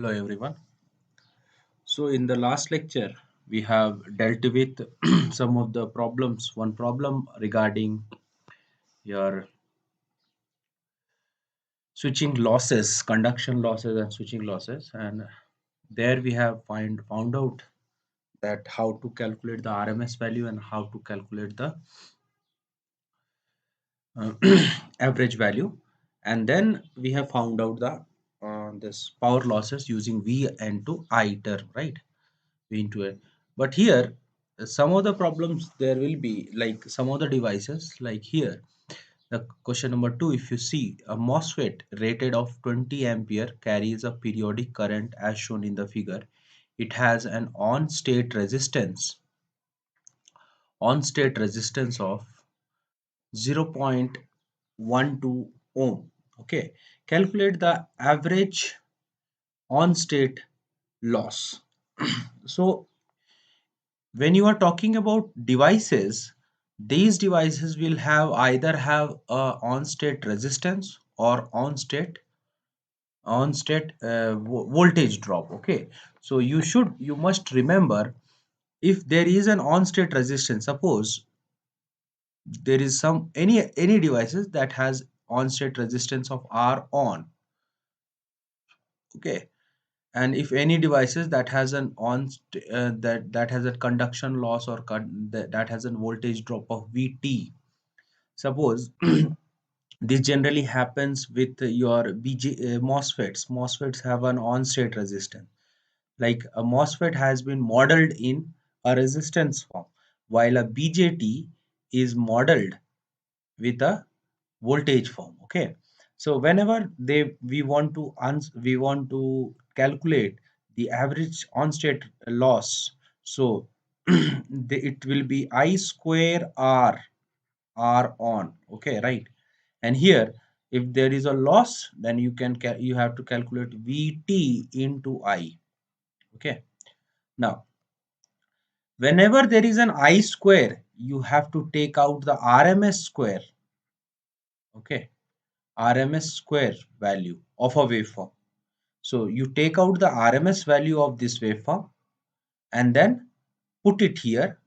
Hello everyone. So in the last lecture we have dealt with some of the problems. One problem regarding your switching losses, conduction losses and switching losses, and there we have found out that how to calculate the RMS value and how to calculate the uh, average value, and then we have found out the this power losses using V into I term, right? Into it, but here some of the problems there will be like some of the devices like here the question number 2, if you see a MOSFET rated of 20 ampere carries a periodic current as shown in the figure. It has an on state resistance of 0.12 ohm. Okay, calculate the average on state loss. So when you are talking about devices, these devices will have either have a on state resistance or on state voltage drop. Okay, so you must remember, if there is an on state resistance, suppose there is some any devices that has on state resistance of R on. Okay, and if any devices that has an that has a conduction loss or that has a voltage drop of VT. Suppose this generally happens with your MOSFETs. MOSFETs have an on-state resistance. Like a MOSFET has been modeled in a resistance form, while a BJT is modeled with a voltage form. Okay, so whenever we want to calculate the average on-state loss, so it will be I square R on. Okay, right? And here if there is a loss, then you have to calculate VT into I. Okay, now whenever there is an I square, you have to take out the RMS square. Okay, RMS square value of a waveform. So you take out the RMS value of this waveform and then put it here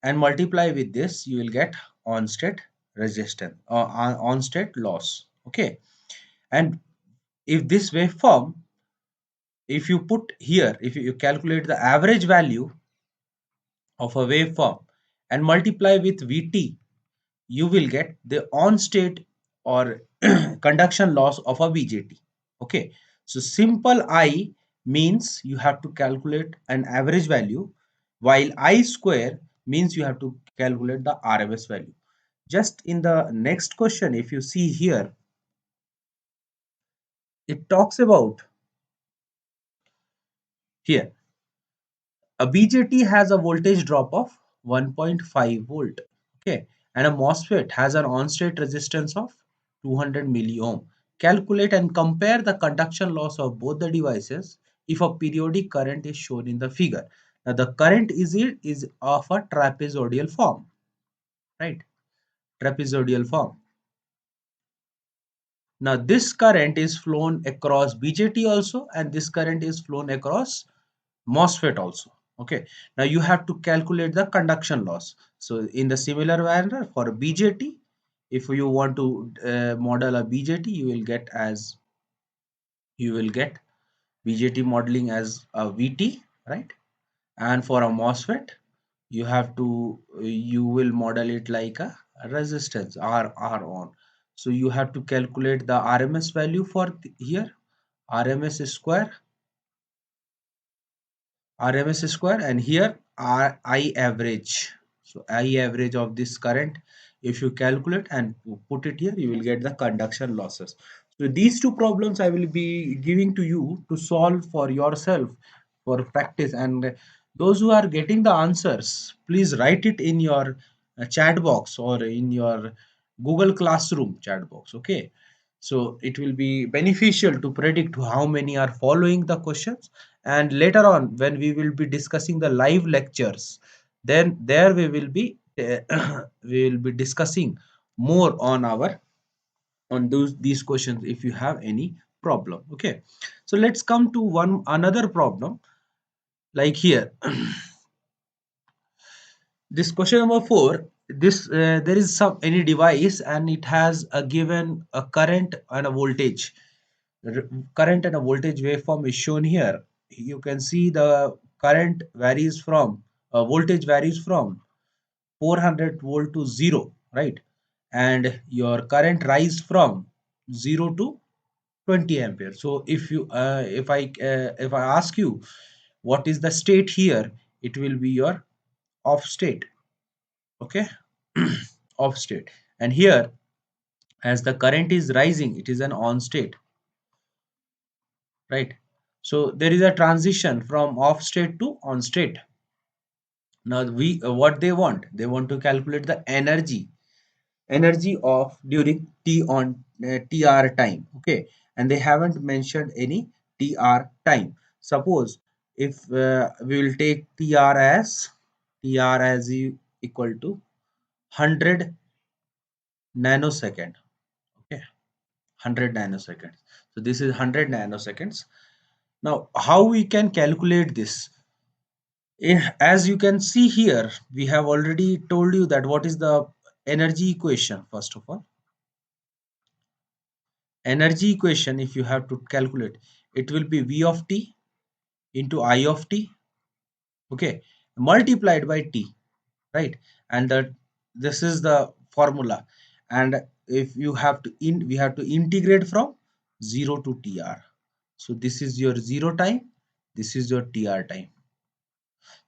and multiply with this, you will get on state resistance or on state loss. Okay, and if this waveform, if you put here, if you calculate the average value of a waveform and multiply with Vt, you will get the on state or conduction loss of a BJT. Okay, so simple I means you have to calculate an average value, while I square means you have to calculate the RMS value. Just in the next question, if you see here, it talks about here a BJT has a voltage drop of 1.5 volt. Okay, and a MOSFET has an on-state resistance of 200 milliohm. Calculate and compare the conduction loss of both the devices if a periodic current is shown in the figure. Now the current is of a trapezoidal form, right? Trapezoidal form. Now this current is flown across BJT also, and this current is flown across MOSFET also. Okay, now you have to calculate the conduction loss. So in the similar manner for BJT, if you want to model a BJT, you will get BJT modeling as a VT, right? And for a MOSFET, you will model it like a resistance R on. So you have to calculate the RMS value for here, RMS square RMS square, and here I average. So I average of this current, if you calculate and put it here, you will get the conduction losses. So these two problems I will be giving to you to solve for yourself for practice, and those who are getting the answers, please write it in your chat box or in your Google Classroom chat box. Okay, so it will be beneficial to predict how many are following the questions, and later on when we will be discussing the live lectures, then there we will be we will be discussing more on these questions if you have any problem. Okay, so let's come to one another problem, like here. This question number 4, this there is some any device and it has a given a current and a voltage. R- Current and a voltage waveform is shown here. You can see the current varies from voltage varies from 400 volt to 0, right? And your current rise from 0 to 20 ampere. So if I ask you what is the state here, it will be your off state. Okay, off state. And here, as the current is rising, it is an on state, right? So there is a transition from off state to on state. Now we what they want to calculate the energy of during t on tr time. Okay, and they haven't mentioned any tr time. Suppose if we will take tr as equal to 100 nanosecond. Okay, 100 nanoseconds. So this is 100 nanoseconds. Now how we can calculate this? As you can see here, we have already told you that what is the energy equation. First of all, energy equation, if you have to calculate, it will be v of t into I of t, okay, multiplied by t, right? And that this is the formula. And if you have to we have to integrate from 0 to tr. So this is your 0 time, this is your tr time.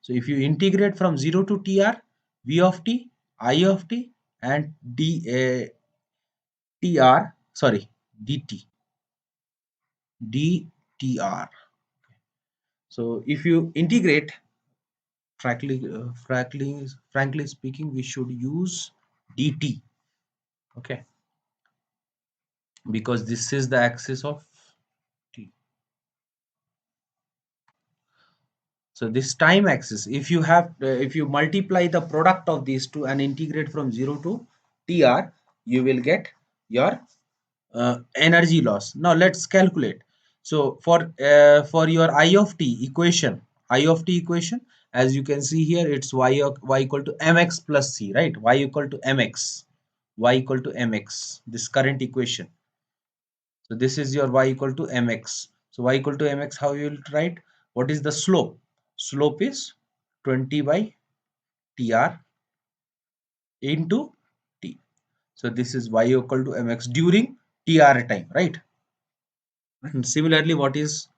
So if you integrate from 0 to tr, v of t, I of t, and tr, sorry, dt, dtr. So if you integrate, frankly speaking, we should use dt. Okay, because this is the axis of t. So this time axis, if you have if you multiply the product of these two and integrate from 0 to tr, you will get your energy loss. Now let's calculate. So for your I of t equation, as you can see here, it's y equal to mx plus c, right? Y equal to mx, y equal to mx, this current equation. So this is your y equal to mx. So y equal to mx, how you will write? What is the slope? Slope is 20 by tr into t. So this is y equal to mx during tr time, right? And similarly, what is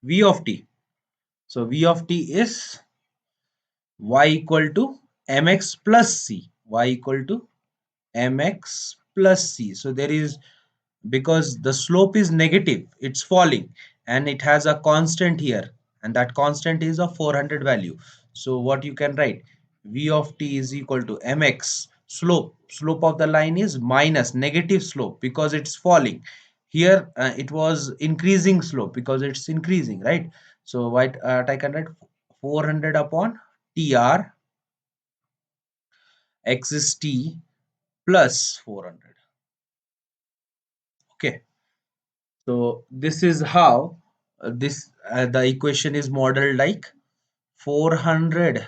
v of t? So v of t is y equal to mx plus c. Y equal to mx plus c. So there is, because the slope is negative, it's falling, and it has a constant here, and that constant is a 400 value. So what you can write, v of t is equal to mx, slope of the line is minus negative slope because it's falling. Here it was increasing slope because it's increasing, right? So what I can write, 400 upon tr, x is t plus 400. Okay, so this is how this the equation is modeled, like 400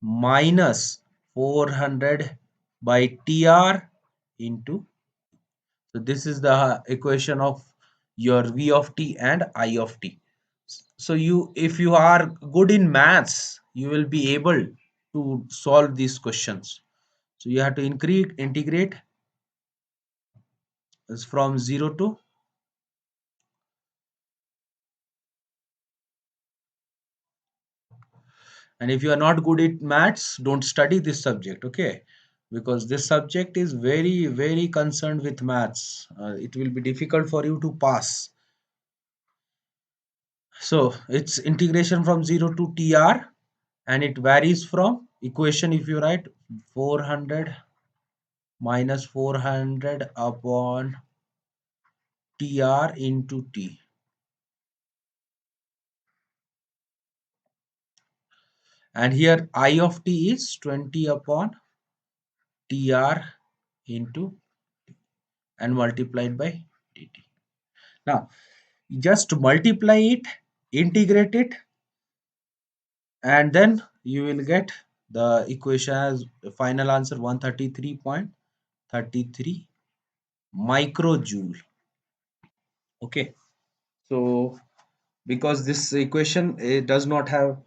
minus 400 by tr into. So this is the equation of your v of t and I of t. So you, if you are good in maths, you will be able to solve these questions. So you have to integrate from 0 to. And if you are not good at maths, don't study this subject, okay? Because this subject is very, very concerned with maths. It will be difficult for you to pass. So it's integration from 0 to tr, and it varies from equation. If you write 400 minus 400 upon tr into t, and here I of t is 20 upon tr into and multiplied by dt. Now just multiply it, integrate it, and then you will get the equation as final answer 133.33 microjoule. Okay, so because this equation does not have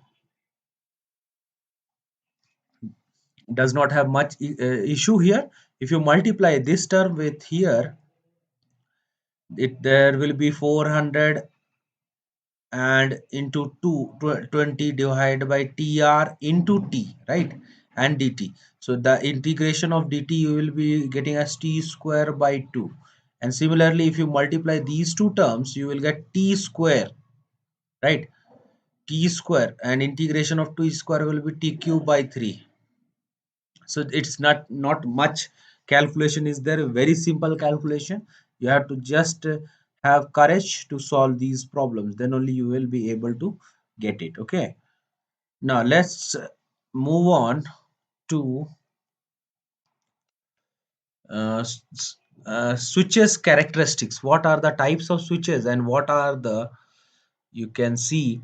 much issue here. If you multiply this term with here, it there will be 400 and into 20 divided by tr into t, right, and dt. So the integration of dt you will be getting as t square by 2, and similarly if you multiply these two terms you will get t square, right, t square, and integration of 2 square will be t cube by 3. So it's not much calculation is there, very simple calculation. You have to just have courage to solve these problems, then only you will be able to get it. Okay, now let's move on to switches characteristics. What are the types of switches and what are the, you can see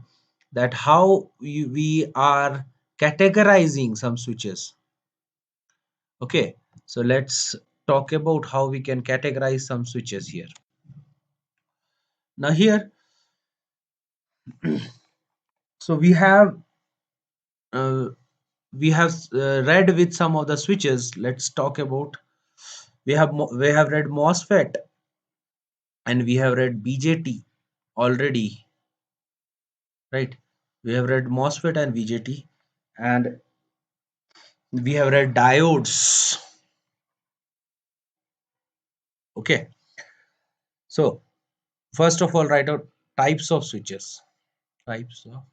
that how we are categorizing some switches. Okay, so let's talk about how we can categorize some switches here. Now here, so uh, we have read with some of the switches. Let's talk about, we have read MOSFET and we have read BJT already, right? We have read MOSFET and BJT, and we have read diodes. Okay, so first of all, write out types of switches. Types of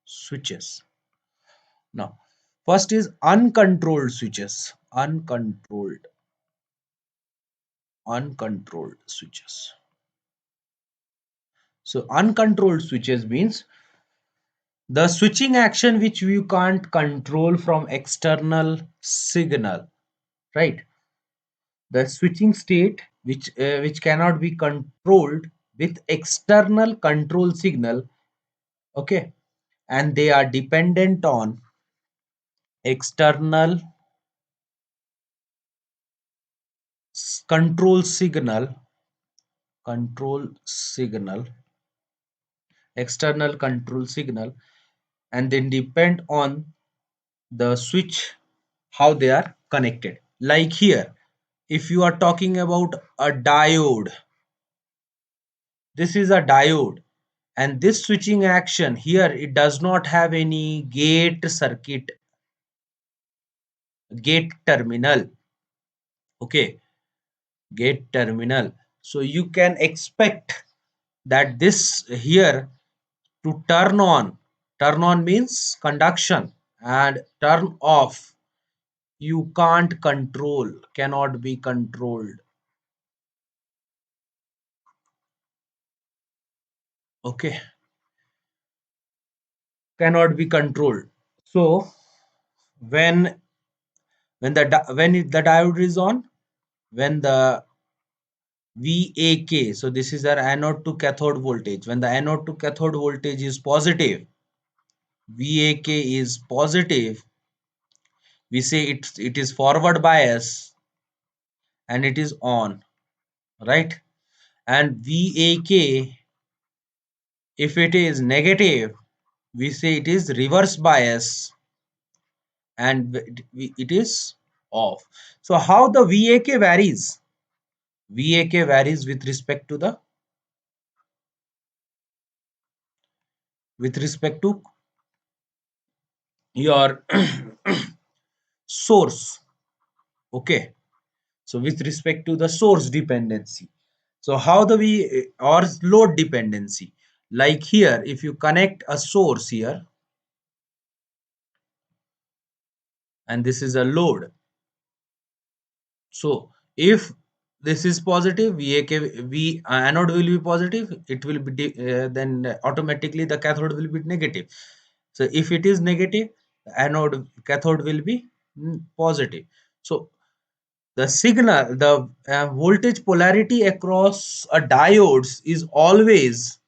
switches. Now, first is uncontrolled switches. Uncontrolled switches. So uncontrolled switches means the switching action which you can't control from external signal, right? The switching state which cannot be controlled with external control signal. Okay, and they are dependent on external control signal, control signal, external control signal, and then depend on the switch how they are connected. Like here, if you are talking about a diode, this is a diode, and this switching action here, it does not have any gate circuit, gate terminal. Okay, gate terminal. So you can expect that this here to turn on means conduction, and turn off you can't control, cannot be controlled. Okay, cannot be controlled. So when the diode is on, when the VAK, so this is our anode to cathode voltage, when the anode to cathode voltage is positive, VAK is positive, we say it is forward bias and it is on, right? And VAK, if it is negative, we say it is reverse bias and it is off. So how the VAK varies? VAK varies with respect to your source. Okay, so with respect to the source dependency. So how the we or load dependency, like here if you connect a source here and this is a load, so if this is positive, VAK, V anode will be positive, it will be then automatically the cathode will be negative. So if it is negative, anode cathode will be positive. So The signal, the voltage polarity across a diodes is always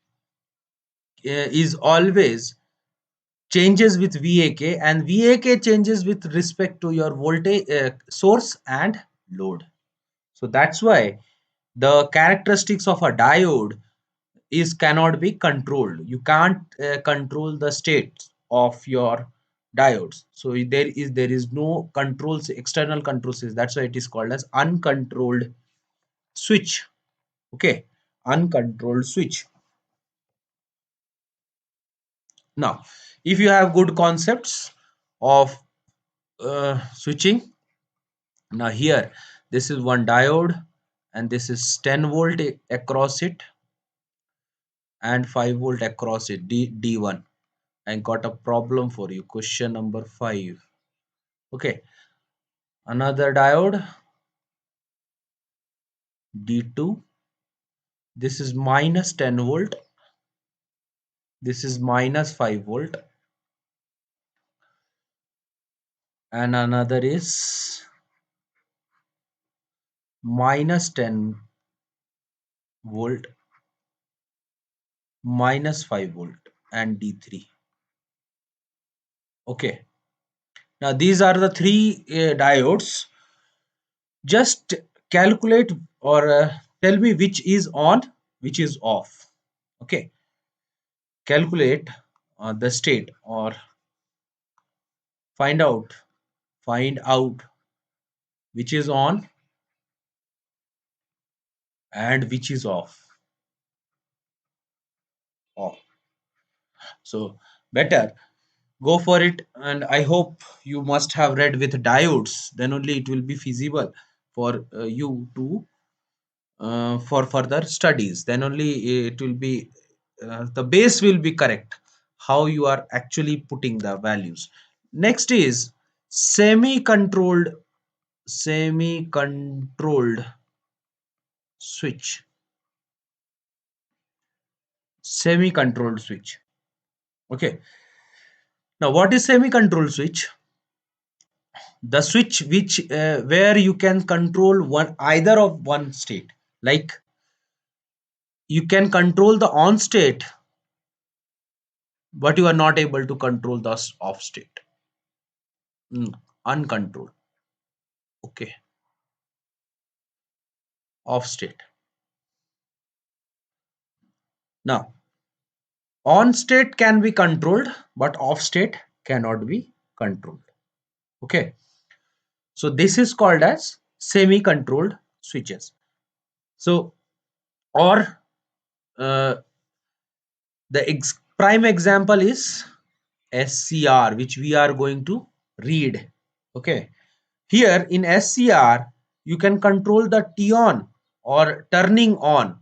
changes with VAK, and VAK changes with respect to your voltage source and load. So that's why the characteristics of a diode is cannot be controlled. You can't control the state of your diodes. So there is no controls, external controls. That's why it is called as uncontrolled switch. Okay, uncontrolled switch. Now, if you have good concepts of switching, now here this is one diode and this is 10 volt across it and 5 volt across it, D1. I got a problem for you. Question number 5. Okay, another diode D2. This is minus 10 volt. This is minus 5 volt. And another is minus 10 volt, minus 5 volt, and D3. Okay. Now these are the three diodes. Just calculate or tell me which is on, which is off. Okay. Calculate the state or find out which is on and which is off. So better go for it, and I hope you must have read with diodes, then only it will be feasible for you to for further studies. Then only it will be the base will be correct, how you are actually putting the values. Next is semi controlled semi controlled switch. Semi controlled switch. Okay, now what is semi controlled switch? The switch which where you can control one either of one state, like you can control the on state but you are not able to control the off state. Uncontrolled. Okay, off state. Now on state can be controlled but off state cannot be controlled. Okay, so this is called as semi controlled switches. So or uh, the prime example is SCR, which we are going to read. Okay, here in SCR you can control the T on or turning on,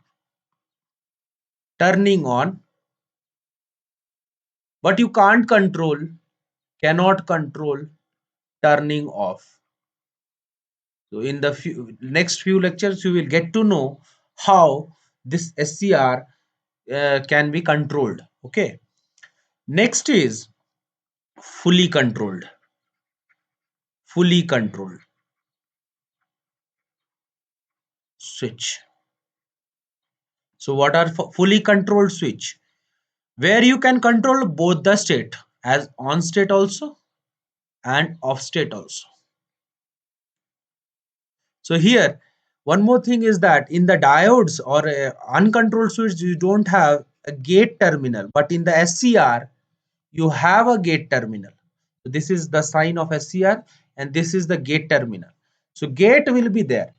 but you cannot control turning off. So in the next few lectures you will get to know how this SCR can be controlled. Okay, next is fully controlled. Fully controlled switch. So what are fully controlled switch? Where you can control both the state, as on state also and off state also. So here one more thing is that in the diodes or uncontrolled switch you don't have a gate terminal, but in the SCR you have a gate terminal. So this is the sign of SCR and this is the gate terminal. So gate will be there.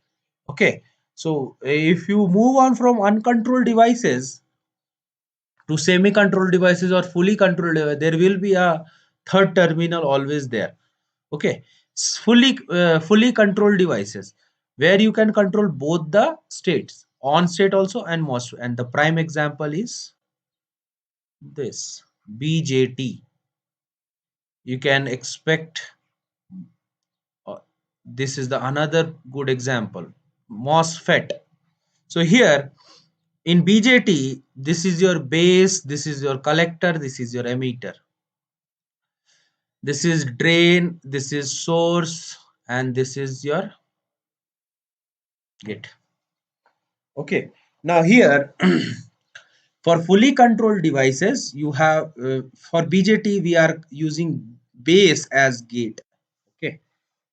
Okay, so if you move on from uncontrolled devices to semi controlled devices or fully controlled device, there will be a third terminal always there. Okay, fully controlled devices where you can control both the states, on state also and most, and the prime example is this BJT. You can expect this is the another good example, MOSFET. So here in BJT, this is your base, this is your collector, this is your emitter, this is drain, this is source, and this is your gate. Okay. Now here, for fully controlled devices, you have for BJT we are using base as gate. Okay,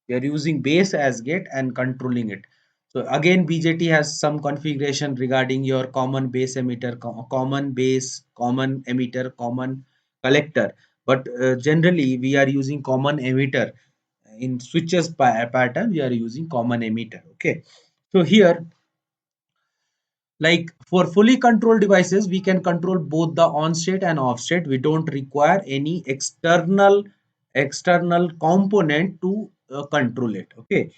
we are using base as gate and controlling it. So again, BJT has some configuration regarding your common base emitter, common base, common emitter, common collector. But generally, we are using common emitter. In switches pattern, we are using common emitter. Okay, so here, like for fully controlled devices, we can control both the on state and off state. We don't require any external component to control it. Okay,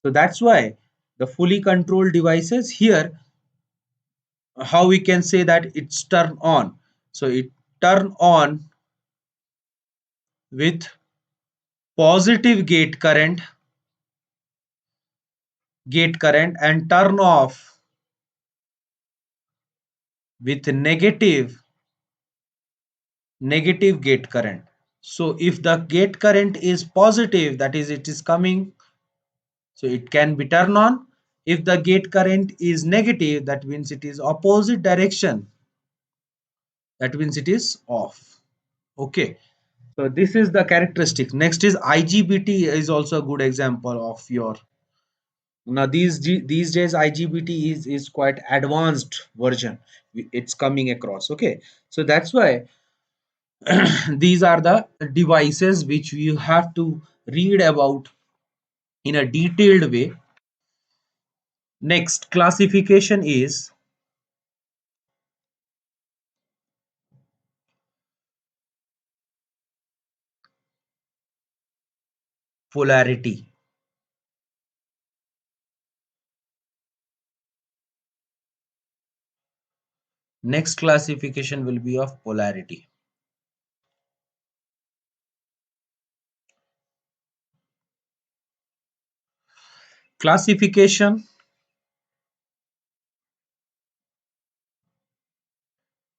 so that's why the fully controlled devices here, how we can say that it's turn on. So it turn on with positive gate current and turn off with negative gate current. So if the gate current is positive, that is it is coming, so it can be turned on. If the gate current is negative, that means it is opposite direction, that means it is off. Okay, so this is the characteristic. Next is IGBT is also a good example of your. Now these days IGBT is quite advanced version. It's coming across. Okay, so that's why these are the devices which you have to read about in a detailed way. Next classification is polarity. Next classification will be of polarity. Classification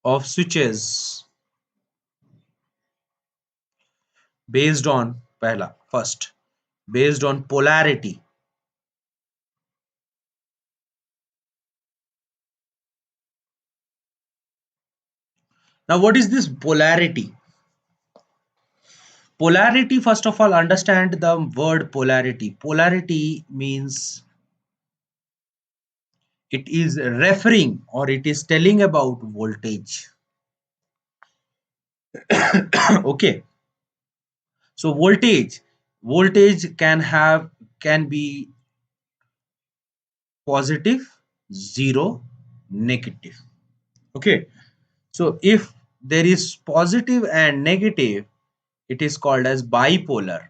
of switches based on pehla first based on polarity. Now what is this polarity? Polarity, first of all, understand the word polarity. Polarity means it is referring or it is telling about voltage. Okay, so voltage can be positive, zero, negative. Okay, so if there is positive and negative, it is called as bipolar.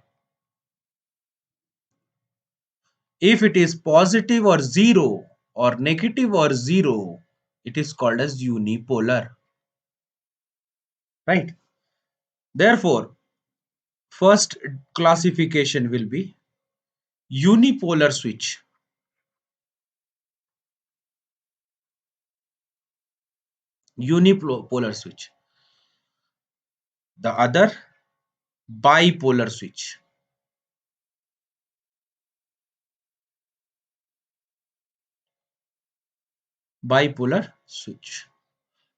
If it is positive or zero or negative or zero, it is called as unipolar. Right? Therefore, first classification will be unipolar switch. Unipolar switch. The other, bipolar switch. Bipolar switch.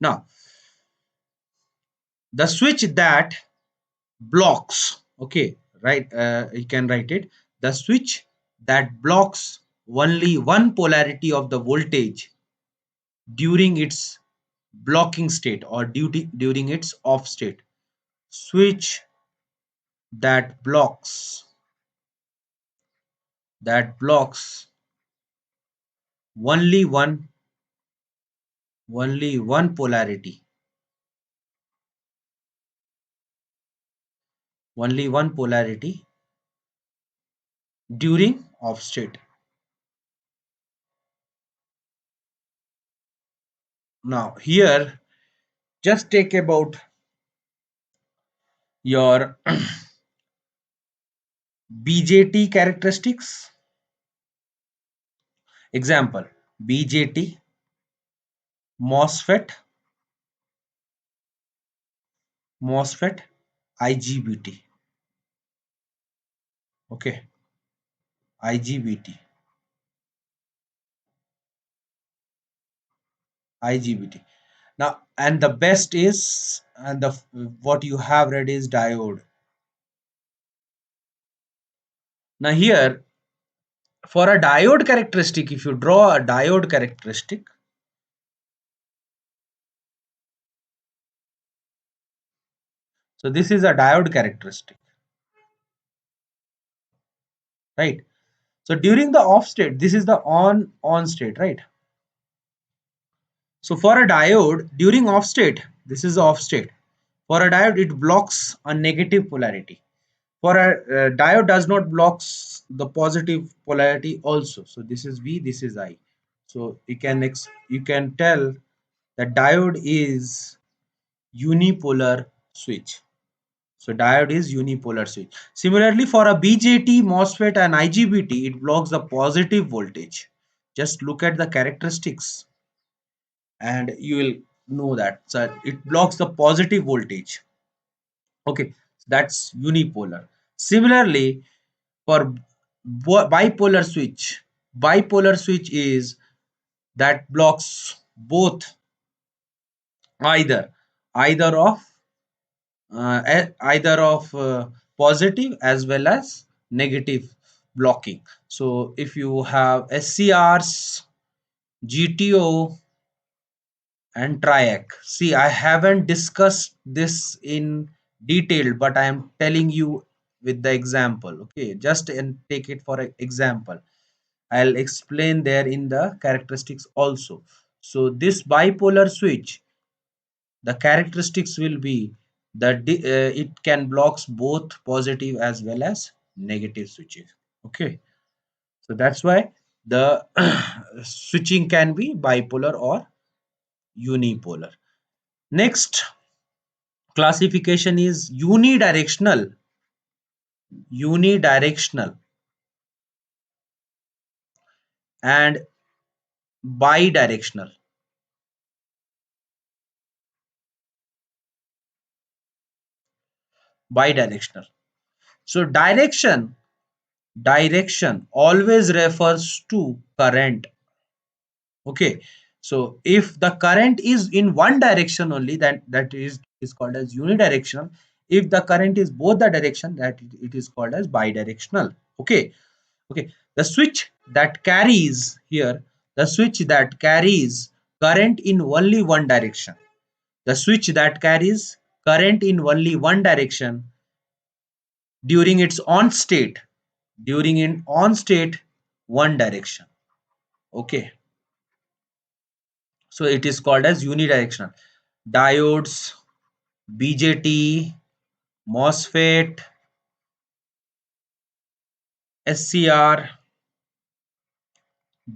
Now, the switch that blocks, okay, right, you can write it, the switch that blocks only one polarity of the voltage during its blocking state or during its off state. Switch that blocks only one polarity, only one polarity during off state. Now here, just take about your BJT characteristics. Example: BJT, MOSFET, MOSFET, IGBT. Okay, IGBT. IGBT. Now, and the best is, and the what you have read is diode. Now here, for a diode characteristic, if you draw a diode characteristic, so this is a diode characteristic, right? So during the off state, this is the on state, right? So for a diode during off state, this is the off state. For a diode, it blocks a negative polarity. For a diode does not blocks the positive polarity also. So this is V, this is I. So you can tell that diode is unipolar switch. So diode is unipolar switch. Similarly, for a BJT, MOSFET and IGBT, it blocks the positive voltage. Just look at the characteristics and you will know that. So it blocks the positive voltage. Okay, that's unipolar. Similarly, for bipolar switch is that blocks both, either either of positive as well as negative blocking. So if you have SCRs, GTO and TRIAC, see, I haven't discussed this in detail, but I am telling you with the example. Okay, just and take it for an example. I'll explain there in the characteristics also. So this bipolar switch, the characteristics will be that it can blocks both positive as well as negative switches. Okay, so that's why the switching can be bipolar or unipolar. Next classification is unidirectional and bidirectional. Bidirectional. So direction always refers to current. Okay, so if the current is in one direction only, then that is called as unidirectional. If the current is both the direction, that it is called as bidirectional. Okay, okay. The switch that carries here, the switch that carries current in only one direction, the switch that carries current in only one direction during its on state, during in on state, one direction. Okay, so it is called as unidirectional. Diodes, BJT, MOSFET, SCR,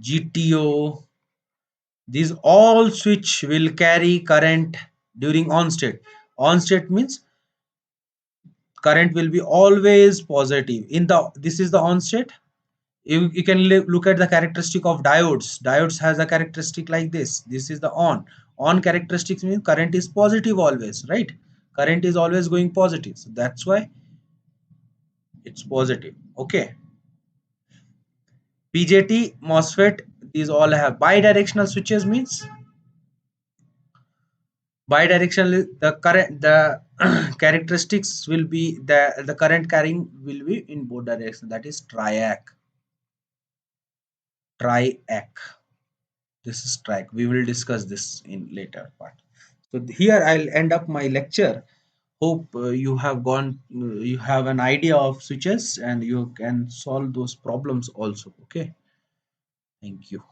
GTO, these all switch will carry current during on state. On state means current will be always positive. In the this is the on state. You can look at the characteristic of diodes. Diodes has a characteristic like this. This is the on characteristics means current is positive always, right? Current is always going positive, so that's why it's positive. Okay, BJT, MOSFET, these all have bidirectional switches. Means bidirectional, the current, the characteristics will be the current carrying will be in both directions. That is triac. This is track. We will discuss this in later part. So here I'll end up my lecture. Hope you have an idea of switches and you can solve those problems also. Okay. Thank you.